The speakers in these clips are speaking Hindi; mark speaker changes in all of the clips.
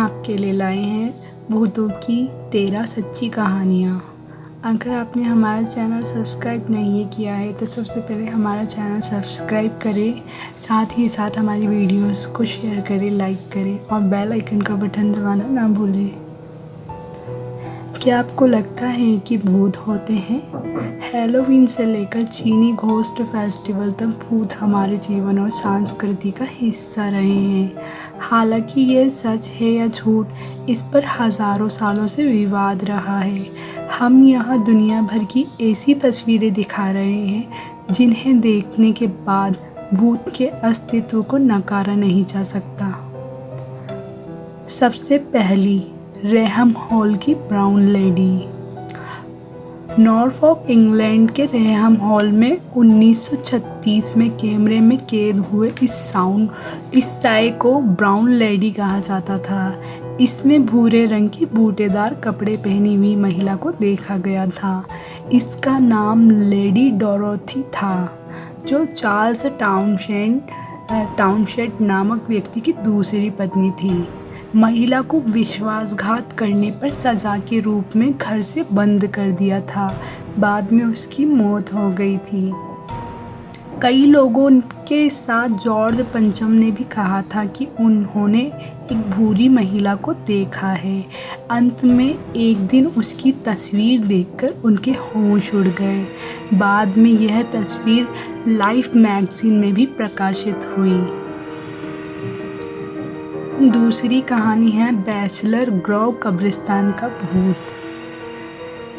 Speaker 1: आपके लिए लाए हैं भूतों की 13 सच्ची कहानियाँ। अगर आपने हमारा चैनल सब्सक्राइब नहीं किया है तो सबसे पहले हमारा चैनल सब्सक्राइब करें, साथ ही साथ हमारी वीडियोस को शेयर करें, लाइक करें और बेल आइकन का बटन दबाना ना भूलें। क्या आपको लगता है कि भूत होते हैं? हैलोवीन से लेकर चीनी घोस्ट फेस्टिवल तक भूत हमारे जीवन और संस्कृति का हिस्सा रहे हैं। हालांकि ये सच है या झूठ, इस पर हजारों सालों से विवाद रहा है। हम यहाँ दुनिया भर की ऐसी तस्वीरें दिखा रहे हैं जिन्हें देखने के बाद भूत के अस्तित्व को नकारा नहीं जा सकता। सबसे पहली, रेहम हॉल की ब्राउन लेडी। नॉरफॉक इंग्लैंड के रेहम हॉल में 1936 में कैमरे में कैद हुए इस साय को ब्राउन लेडी कहा जाता था। इसमें भूरे रंग की बूटेदार कपड़े पहनी हुई महिला को देखा गया था। इसका नाम लेडी डोरोथी था, जो चार्ल्स टाउनशेंड नामक व्यक्ति की दूसरी पत्नी थी। महिला को विश्वासघात करने पर सजा के रूप में घर से बंद कर दिया था। बाद में उसकी मौत हो गई थी। कई लोगों के साथ जॉर्ज पंचम ने भी कहा था कि उन्होंने एक भूरी महिला को देखा है। अंत में एक दिन उसकी तस्वीर देखकर उनके होश उड़ गए। बाद में यह तस्वीर लाइफ मैगजीन में भी प्रकाशित हुई। दूसरी कहानी है बैचलर ग्रोव कब्रिस्तान का भूत।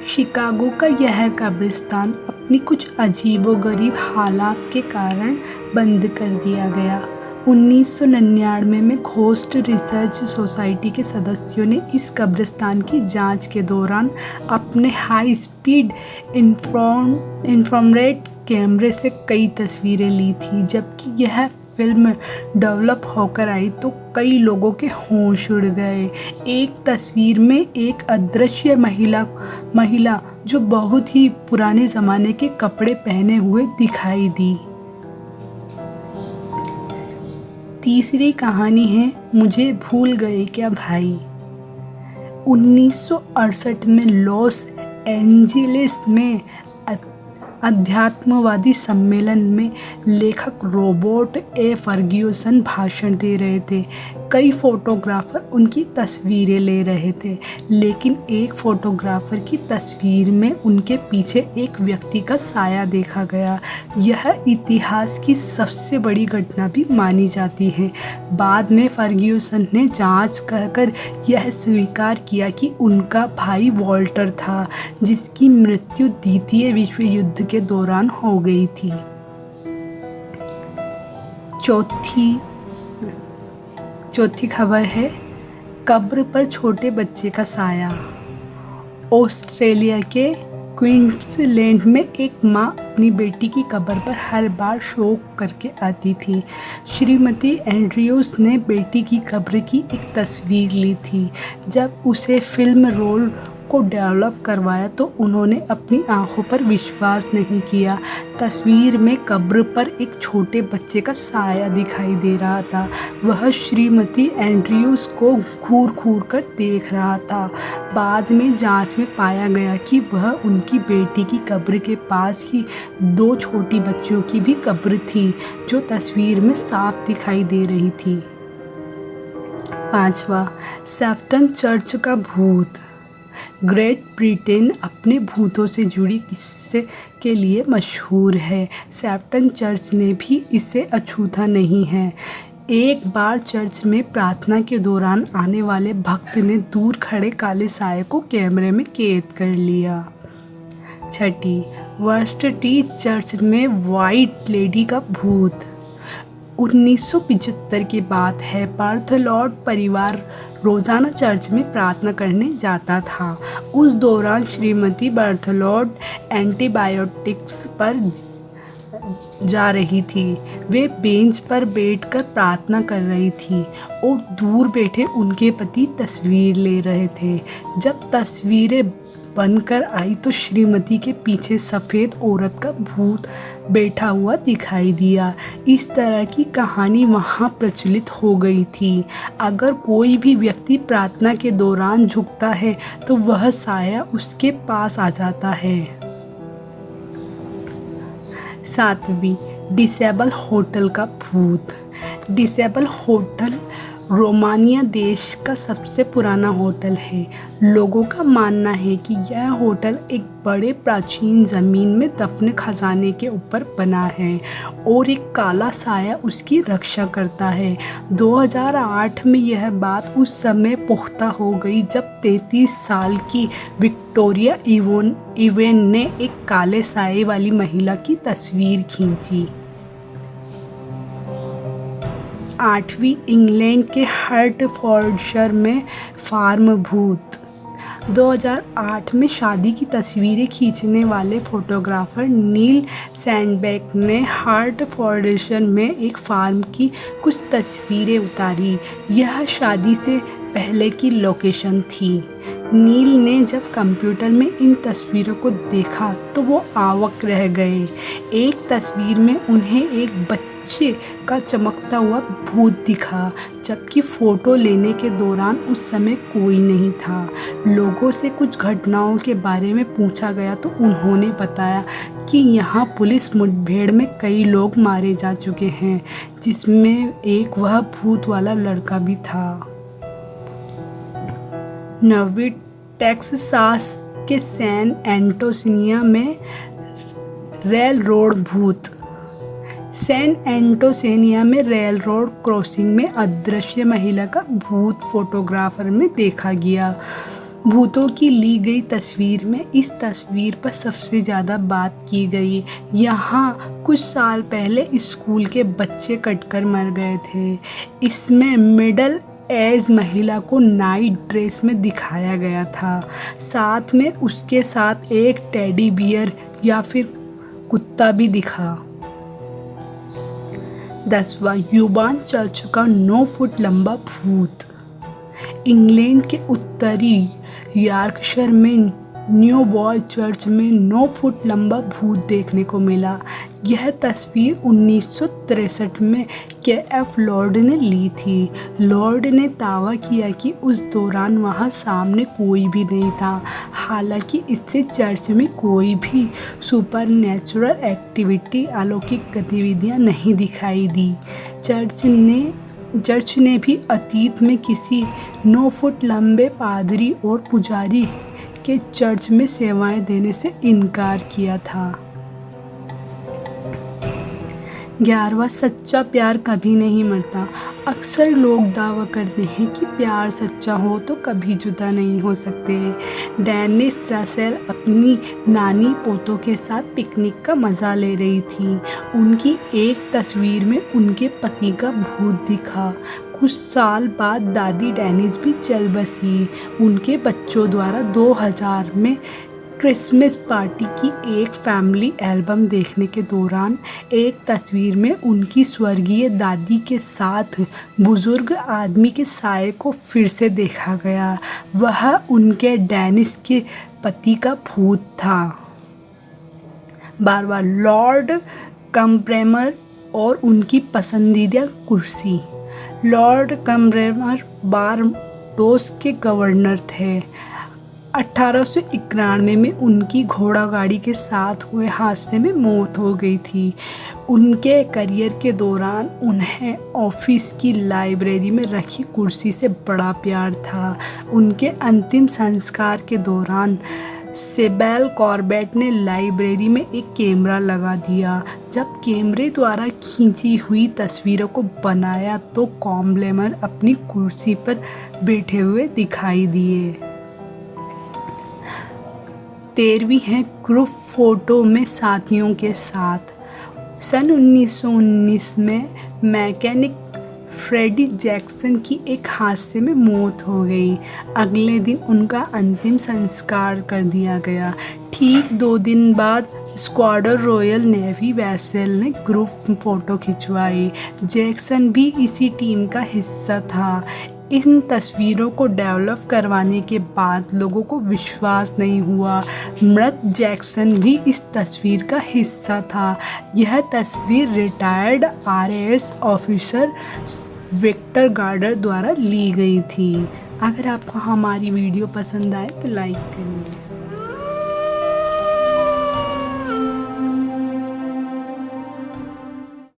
Speaker 1: शिकागो का यह कब्रिस्तान अपनी कुछ अजीबोगरीब हालात के कारण बंद कर दिया गया। 1999 में घोस्ट रिसर्च सोसाइटी के सदस्यों ने इस कब्रिस्तान की जांच के दौरान अपने हाई स्पीड इंफ्रारेड कैमरे से कई तस्वीरें ली थी। जबकि यह फिल्म डेवलप होकर आई तो कई लोगों के होश उड़ गए। एक तस्वीर में एक अदृश्य महिला जो बहुत ही पुराने ज़माने के कपड़े पहने हुए दिखाई दी। तीसरी कहानी है मुझे भूल गए क्या भाई। 1968 में लॉस एंजिल्स में अध्यात्मवादी सम्मेलन में लेखक रॉबर्ट ए फर्ग्यूसन भाषण दे रहे थे। कई फोटोग्राफर उनकी तस्वीरें ले रहे थे, लेकिन एक फोटोग्राफर की तस्वीर में उनके पीछे एक व्यक्ति का साया देखा गया। यह इतिहास की सबसे बड़ी घटना भी मानी जाती है। बाद में फर्ग्यूसन ने जांच कर यह स्वीकार किया कि उनका भाई वॉल्टर था, जिसकी मृत्यु द्वितीय विश्व युद्ध के दौरान हो गई थी। चौथी खबर है कब्र पर छोटे बच्चे का साया। ऑस्ट्रेलिया के क्वींसलैंड में एक माँ अपनी बेटी की कब्र पर हर बार शोक करके आती थी। श्रीमती एंड्रयूज ने बेटी की कब्र की एक तस्वीर ली थी। जब उसे फिल्म रोल को डेवलप करवाया तो उन्होंने अपनी आंखों पर विश्वास नहीं किया। तस्वीर में कब्र पर एक छोटे बच्चे का साया दिखाई दे रहा था। वह श्रीमती एंड्रयूज को घूर कर देख रहा था। बाद में जांच में पाया गया कि वह उनकी बेटी की कब्र के पास ही दो छोटी बच्चियों की भी कब्र थी, जो तस्वीर में साफ दिखाई दे रही थी। पांचवा, सेफ्टन चर्च का भूत। ग्रेट ब्रिटेन अपने भूतों से जुड़ी किस्से के लिए मशहूर है। सेफ्टन चर्च ने भी इसे अछूता नहीं है। एक बार चर्च में प्रार्थना के दौरान आने वाले भक्त ने दूर खड़े काले साये को कैमरे में कैद कर लिया। छठी, वर्स्टी चर्च में वाइट लेडी का भूत। 1975 की बात है। बार्थलोड परिवार रोजाना चर्च में प्रार्थना करने जाता था। उस दौरान श्रीमती बार्थलोड एंटीबायोटिक्स पर जा रही थी। वे बेंच पर बैठकर प्रार्थना कर रही थी और दूर बैठे उनके पति तस्वीर ले रहे थे। जब तस्वीरें बनकर आई तो श्रीमती के पीछे सफ़ेद औरत का भूत बैठा हुआ दिखाई दिया। इस तरह की कहानी वहाँ प्रचलित हो गई थी। अगर कोई भी व्यक्ति प्रार्थना के दौरान झुकता है तो वह साया उसके पास आ जाता है। 7वीं, डिसेबल होटल का भूत। डिसेबल होटल रोमानिया देश का सबसे पुराना होटल है। लोगों का मानना है कि यह होटल एक बड़े प्राचीन ज़मीन में दफन खजाने के ऊपर बना है और एक काला साया उसकी रक्षा करता है। 2008 में यह बात उस समय पुख्ता हो गई जब 33 साल की विक्टोरिया इवेन ने एक काले साए वाली महिला की तस्वीर खींची। 8वीं, इंग्लैंड के हर्टफोर्डशायर में फार्म भूत। 2008 में शादी की तस्वीरें खींचने वाले फोटोग्राफर नील सैंडबैक ने हर्टफोर्डशायर में एक फार्म की कुछ तस्वीरें उतारी। यह शादी से पहले की लोकेशन थी। नील ने जब कंप्यूटर में इन तस्वीरों को देखा तो वो अवाक रह गए। एक तस्वीर में उन्हें एक बच्चे का चमकता हुआ भूत दिखा, जबकि फोटो लेने के दौरान उस समय कोई नहीं था। लोगों से कुछ घटनाओं के बारे में पूछा गया तो उन्होंने बताया कि यहाँ पुलिस मुठभेड़ में कई लोग मारे जा चुके हैं, जिसमें एक वह भूत वाला लड़का भी था। 9वीं, टेक्सास के सैन एंटोनियो में रेल रोड भूत। सैन एंटोनियो में रेल रोड क्रॉसिंग में अदृश्य महिला का भूत फोटोग्राफर में देखा गया। भूतों की ली गई तस्वीर में इस तस्वीर पर सबसे ज़्यादा बात की गई। यहाँ कुछ साल पहले स्कूल के बच्चे कटकर मर गए थे। इसमें मिडल एज महिला को नाइट ड्रेस में दिखाया गया था। साथ में उसके साथ एक टेडी बियर या फिर कुत्ता भी दिखा। 10वां, यूबान चर्च का 9 फुट लंबा भूत। इंग्लैंड के उत्तरी यॉर्कशायर में न्यू बॉय चर्च में 9 फुट लंबा भूत देखने को मिला। यह तस्वीर 1963 में KF लॉर्ड ने ली थी। लॉर्ड ने दावा किया कि उस दौरान वहां सामने कोई भी नहीं था। हालांकि इससे चर्च में कोई भी सुपरनैचुरल एक्टिविटी, अलौकिक गतिविधियां नहीं दिखाई दी। चर्च ने भी अतीत में किसी 9 फुट लंबे पादरी और पुजारी के चर्च में सेवाएं देने से इनकार किया था। 11वां, सच्चा प्यार कभी नहीं मरता। अक्सर लोग दावा करते हैं कि प्यार सच्चा हो तो कभी जुदा नहीं हो सकते। डेनिस रसेल अपनी नानी पोतों के साथ पिकनिक का मज़ा ले रही थी। उनकी एक तस्वीर में उनके पति का भूत दिखा। कुछ साल बाद दादी डेनिस भी चल बसी। उनके बच्चों द्वारा 2000 में क्रिसमस पार्टी की एक फैमिली एल्बम देखने के दौरान एक तस्वीर में उनकी स्वर्गीय दादी के साथ बुजुर्ग आदमी के साये को फिर से देखा गया। वह उनके डेनिस के पति का भूत था। 12वां, लॉर्ड कंब्रेमर और उनकी पसंदीदा कुर्सी। लॉर्ड कंब्रेमर बारबाडोस के गवर्नर थे। 1891 में उनकी घोड़ा गाड़ी के साथ हुए हादसे में मौत हो गई थी। उनके करियर के दौरान उन्हें ऑफिस की लाइब्रेरी में रखी कुर्सी से बड़ा प्यार था। उनके अंतिम संस्कार के दौरान सिबेल कॉर्बेट ने लाइब्रेरी में एक कैमरा लगा दिया। जब कैमरे द्वारा खींची हुई तस्वीरों को बनाया तो कंब्रेमर अपनी कुर्सी पर बैठे हुए दिखाई दिए। 13वीं है ग्रुप फोटो में साथियों के साथ। सन 1919 में मैकेनिक फ्रेडी जैक्सन की एक हादसे में मौत हो गई। अगले दिन उनका अंतिम संस्कार कर दिया गया। ठीक 2 दिन बाद स्क्वाड्रन रॉयल नेवी वेसल ने ग्रुप फोटो खिंचवाई। जैक्सन भी इसी टीम का हिस्सा था। इन तस्वीरों को डेवलप करवाने के बाद लोगों को विश्वास नहीं हुआ। मृत जैक्सन भी इस तस्वीर का हिस्सा था। यह तस्वीर retired RAS officer Victor Gardner द्वारा ली गई थी। अगर आपको हमारी वीडियो पसंद आए तो लाइक करिए।